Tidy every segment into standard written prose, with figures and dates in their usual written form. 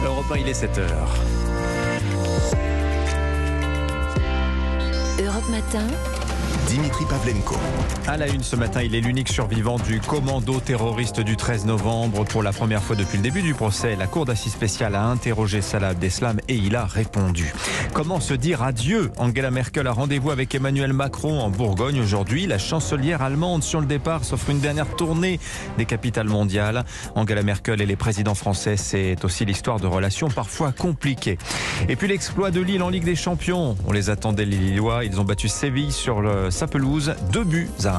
Europe 1, il est 7h. Europe Matin. Dimitri Pavlenko. À la une ce matin, il est l'unique survivant du commando terroriste du 13 novembre. Pour la première fois depuis le début du procès, la cour d'assises spéciale a interrogé Salah Abdeslam et il a répondu. Comment se dire adieu ? Angela Merkel a rendez-vous avec Emmanuel Macron en Bourgogne aujourd'hui. La chancelière allemande sur le départ s'offre une dernière tournée des capitales mondiales. Angela Merkel et les présidents français, c'est aussi l'histoire de relations parfois compliquées. Et puis l'exploit de Lille en Ligue des Champions. On les attendait, les Lillois. Ils ont battu Séville sur sa pelouse, 2-1.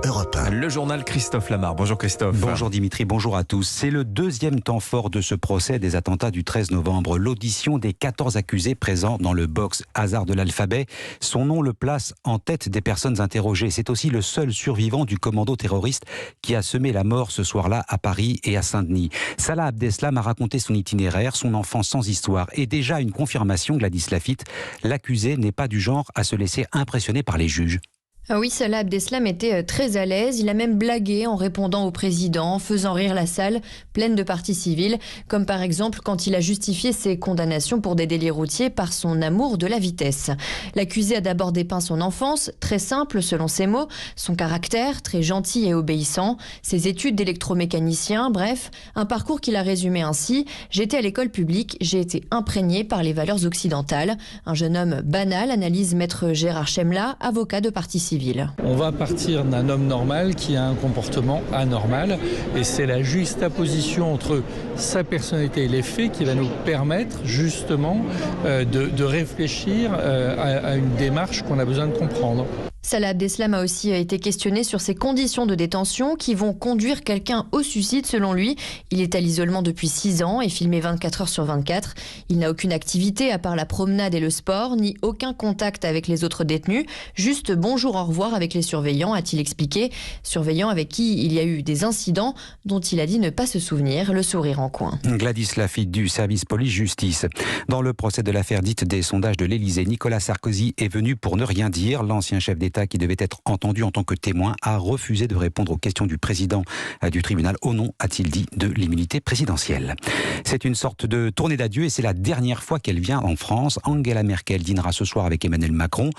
Europe 1. Le journal Christophe Lamar. Bonjour Christophe. Bonjour Dimitri, bonjour à tous. C'est le deuxième temps fort de ce procès des attentats du 13 novembre. L'audition des 14 accusés présents dans le box hasard de l'alphabet. Son nom le place en tête des personnes interrogées. C'est aussi le seul survivant du commando terroriste qui a semé la mort ce soir-là à Paris et à Saint-Denis. Salah Abdeslam a raconté son itinéraire, son enfance sans histoire. Et déjà une confirmation, Gladys Lafitte, l'accusé n'est pas du genre à se laisser impressionner par les juges. Ah oui, Salah Abdeslam était très à l'aise. Il a même blagué en répondant au président, faisant rire la salle pleine de parties civiles, comme par exemple quand il a justifié ses condamnations pour des délits routiers par son amour de la vitesse. L'accusé a d'abord dépeint son enfance, très simple selon ses mots, son caractère, très gentil et obéissant, ses études d'électromécanicien, bref, un parcours qu'il a résumé ainsi. J'étais à l'école publique, j'ai été imprégné par les valeurs occidentales. Un jeune homme banal, analyse maître Gérard Chemla, avocat de partie civile. On va partir d'un homme normal qui a un comportement anormal et c'est la juxtaposition entre sa personnalité et les faits qui va nous permettre justement de réfléchir à une démarche qu'on a besoin de comprendre. Salah Abdeslam a aussi été questionné sur ses conditions de détention qui vont conduire quelqu'un au suicide selon lui. Il est à l'isolement depuis 6 ans et filmé 24 heures sur 24. Il n'a aucune activité à part la promenade et le sport, ni aucun contact avec les autres détenus. Juste bonjour au revoir avec les surveillants, a-t-il expliqué. Surveillants avec qui il y a eu des incidents dont il a dit ne pas se souvenir, le sourire en coin. Gladys Lafitte du service police-justice. Dans le procès de l'affaire dite des sondages de l'Élysée, Nicolas Sarkozy est venu pour ne rien dire. L'ancien chef d'État qui devait être entendu en tant que témoin a refusé de répondre aux questions du président du tribunal au nom, a-t-il dit, de l'immunité présidentielle. C'est une sorte de tournée d'adieu et c'est la dernière fois qu'elle vient en France. Angela Merkel dînera ce soir avec Emmanuel Macron.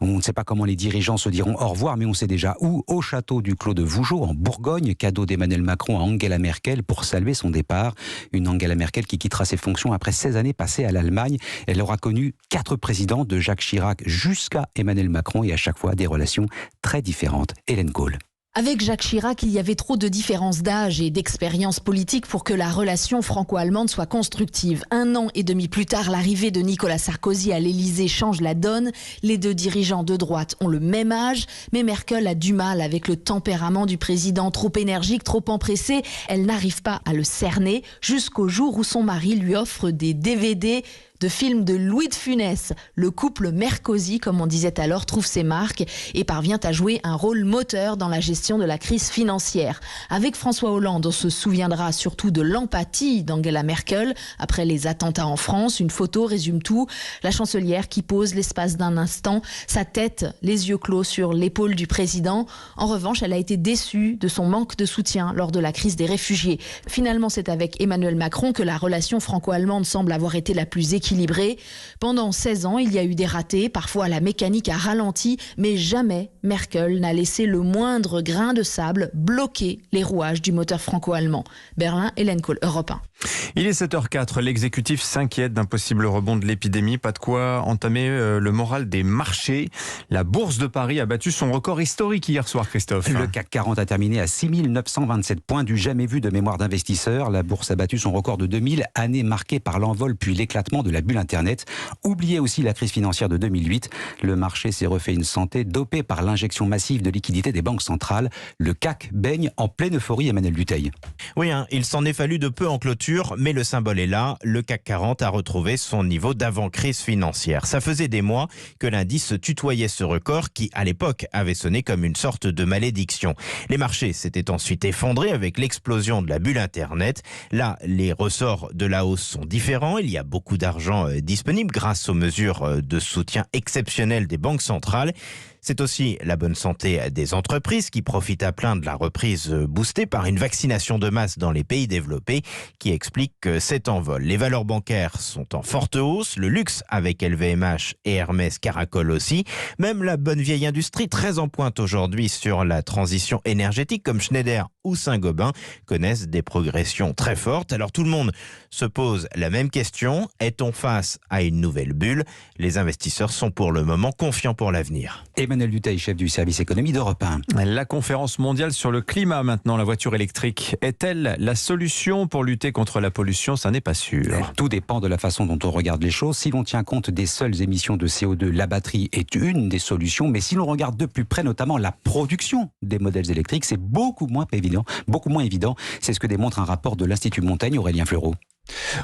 On ne sait pas comment les dirigeants se diront au revoir, mais on sait déjà où. Au château du Clos de Vougeot, en Bourgogne, cadeau d'Emmanuel Macron à Angela Merkel pour saluer son départ. Une Angela Merkel qui quittera ses fonctions après 16 années passées à l'Allemagne. Elle aura connu 4 présidents, de Jacques Chirac jusqu'à Emmanuel Macron, et à chaque fois des relations très différentes. Hélène Cole. Avec Jacques Chirac, il y avait trop de différences d'âge et d'expérience politique pour que la relation franco-allemande soit constructive. 1 an et demi plus tard, l'arrivée de Nicolas Sarkozy à l'Élysée change la donne. Les 2 dirigeants de droite ont le même âge, mais Merkel a du mal avec le tempérament du président, trop énergique, trop empressé. Elle n'arrive pas à le cerner jusqu'au jour où son mari lui offre des DVD de films de Louis de Funès. Le couple Merkozy, comme on disait alors, trouve ses marques et parvient à jouer un rôle moteur dans la gestion de la crise financière. Avec François Hollande, on se souviendra surtout de l'empathie d'Angela Merkel après les attentats en France. Une photo résume tout. La chancelière qui pose l'espace d'un instant, sa tête, les yeux clos sur l'épaule du président. En revanche, elle a été déçue de son manque de soutien lors de la crise des réfugiés. Finalement, c'est avec Emmanuel Macron que la relation franco-allemande semble avoir été la plus équilibrée. Pendant 16 ans, il y a eu des ratés, parfois la mécanique a ralenti, mais jamais Merkel n'a laissé le moindre grain de sable bloquer les rouages du moteur franco-allemand. Berlin, Hélène Cole, Europe 1. Il est 7h04, l'exécutif s'inquiète d'un possible rebond de l'épidémie. Pas de quoi entamer le moral des marchés. La bourse de Paris a battu son record historique hier soir, Christophe. Le CAC 40 a terminé à 6 927 points, du jamais vu de mémoire d'investisseurs. La bourse a battu son record de 2000, année marquée par l'envol puis l'éclatement de la bulle Internet. Oubliez aussi la crise financière de 2008. Le marché s'est refait une santé dopée par l'injection massive de liquidités des banques centrales. Le CAC baigne en pleine euphorie, Emmanuel Dutheil. Oui, il s'en est fallu de peu en clôture, mais le symbole est là. Le CAC 40 a retrouvé son niveau d'avant-crise financière. Ça faisait des mois que l'indice tutoyait ce record qui, à l'époque, avait sonné comme une sorte de malédiction. Les marchés s'étaient ensuite effondrés avec l'explosion de la bulle Internet. Là, les ressorts de la hausse sont différents. Il y a beaucoup d'argent disponible grâce aux mesures de soutien exceptionnelles des banques centrales. C'est aussi la bonne santé des entreprises qui profitent à plein de la reprise boostée par une vaccination de masse dans les pays développés qui explique cet envol. Les valeurs bancaires sont en forte hausse, le luxe avec LVMH et Hermès caracole aussi. Même la bonne vieille industrie très en pointe aujourd'hui sur la transition énergétique comme Schneider ou Saint-Gobain connaissent des progressions très fortes. Alors tout le monde se pose la même question. Est-on face à une nouvelle bulle? Les investisseurs sont pour le moment confiants pour l'avenir. Emmanuel Dutheil, chef du service économie d'Europe 1. La conférence mondiale sur le climat maintenant, la voiture électrique, est-elle la solution pour lutter contre la pollution? Ça n'est pas sûr. Tout dépend de la façon dont on regarde les choses. Si l'on tient compte des seules émissions de CO2, la batterie est une des solutions. Mais si l'on regarde de plus près, notamment la production des modèles électriques, c'est beaucoup moins évident. C'est ce que démontre un rapport de l'Institut Montaigne, Aurélien Fleureau.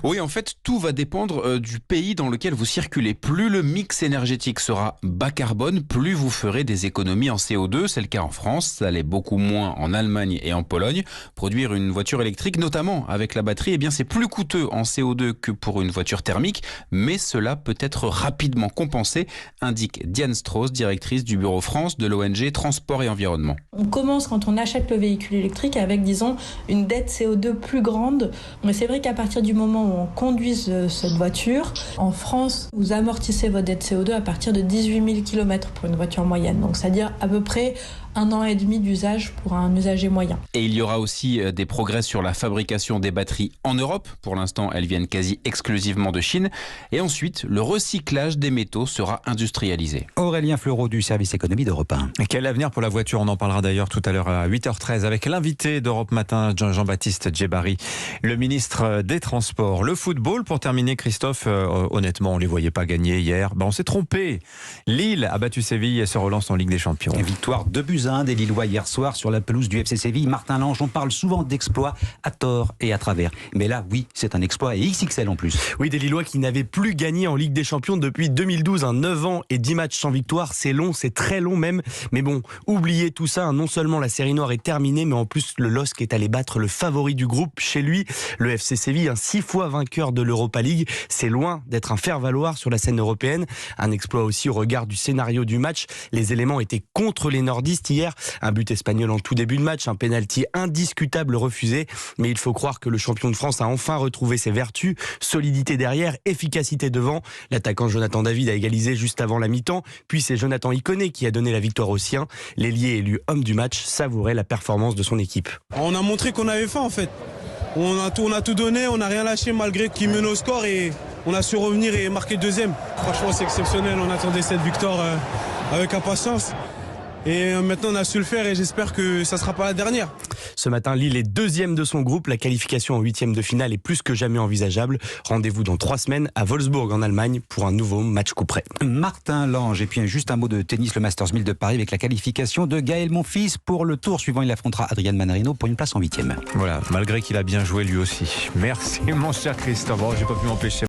Oui, en fait, tout va dépendre du pays dans lequel vous circulez. Plus le mix énergétique sera bas carbone, plus vous ferez des économies en CO2. C'est le cas en France, ça l'est beaucoup moins en Allemagne et en Pologne. Produire une voiture électrique, notamment avec la batterie, eh bien, c'est plus coûteux en CO2 que pour une voiture thermique, mais cela peut être rapidement compensé, indique Diane Strauss, directrice du Bureau France de l'ONG Transport et Environnement. On commence quand on achète le véhicule électrique avec, disons, une dette CO2 plus grande. Mais c'est vrai qu'à partir du moment où on conduit cette voiture, en France, vous amortissez votre dette CO2 à partir de 18 000 km pour une voiture moyenne. Donc, c'est-à-dire à peu près 1 an et demi d'usage pour un usager moyen. Et il y aura aussi des progrès sur la fabrication des batteries en Europe. Pour l'instant, elles viennent quasi exclusivement de Chine. Et ensuite, le recyclage des métaux sera industrialisé. Aurélien Fleureau du service économie d'Europe 1. Et quel avenir pour la voiture? On en parlera d'ailleurs tout à l'heure à 8h13 avec l'invité d'Europe Matin, Jean-Baptiste Djebari, le ministre des Transports. Le football, pour terminer, Christophe, honnêtement, on ne les voyait pas gagner hier. On s'est trompé. Lille a battu Séville et se relance en Ligue des Champions. Victoire 2-1 des Lillois hier soir sur la pelouse du FC Séville. Martin Lange, on parle souvent d'exploits à tort et à travers. Mais là, oui, c'est un exploit et XXL en plus. Oui, des Lillois qui n'avaient plus gagné en Ligue des Champions depuis 2012. 9 ans et 10 matchs sans victoire, c'est long, c'est très long même. Mais bon, oubliez tout ça. Non seulement la série noire est terminée, mais en plus le LOSC est allé battre le favori du groupe chez lui, le FC Séville, 6 fois vainqueur de l'Europa League. C'est loin d'être un faire-valoir sur la scène européenne. Un exploit aussi au regard du scénario du match. Les éléments étaient contre les nordistes hier. Un but espagnol en tout début de match, un pénalty indiscutable refusé. Mais il faut croire que le champion de France a enfin retrouvé ses vertus. Solidité derrière, efficacité devant. L'attaquant Jonathan David a égalisé juste avant la mi-temps. Puis c'est Jonathan Iconé qui a donné la victoire aux siens. L'ailier élu homme du match savourait la performance de son équipe. On a montré qu'on avait faim en fait. On a tout donné, on n'a rien lâché malgré qu'il mène au score et on a su revenir et marquer deuxième. Franchement, c'est exceptionnel. On attendait cette victoire avec impatience. Et maintenant, on a su le faire et j'espère que ça ne sera pas la dernière. Ce matin, Lille est deuxième de son groupe. La qualification en 8e de finale est plus que jamais envisageable. Rendez-vous dans 3 semaines à Wolfsburg en Allemagne pour un nouveau match couperet. Martin Lange. Et puis juste un mot de tennis, le Masters 1000 de Paris avec la qualification de Gaël Monfils pour le tour suivant. Il affrontera Adrian Manarino pour une place en 8e. Voilà, malgré qu'il a bien joué lui aussi. Merci mon cher Christophe. J'ai pas pu m'empêcher.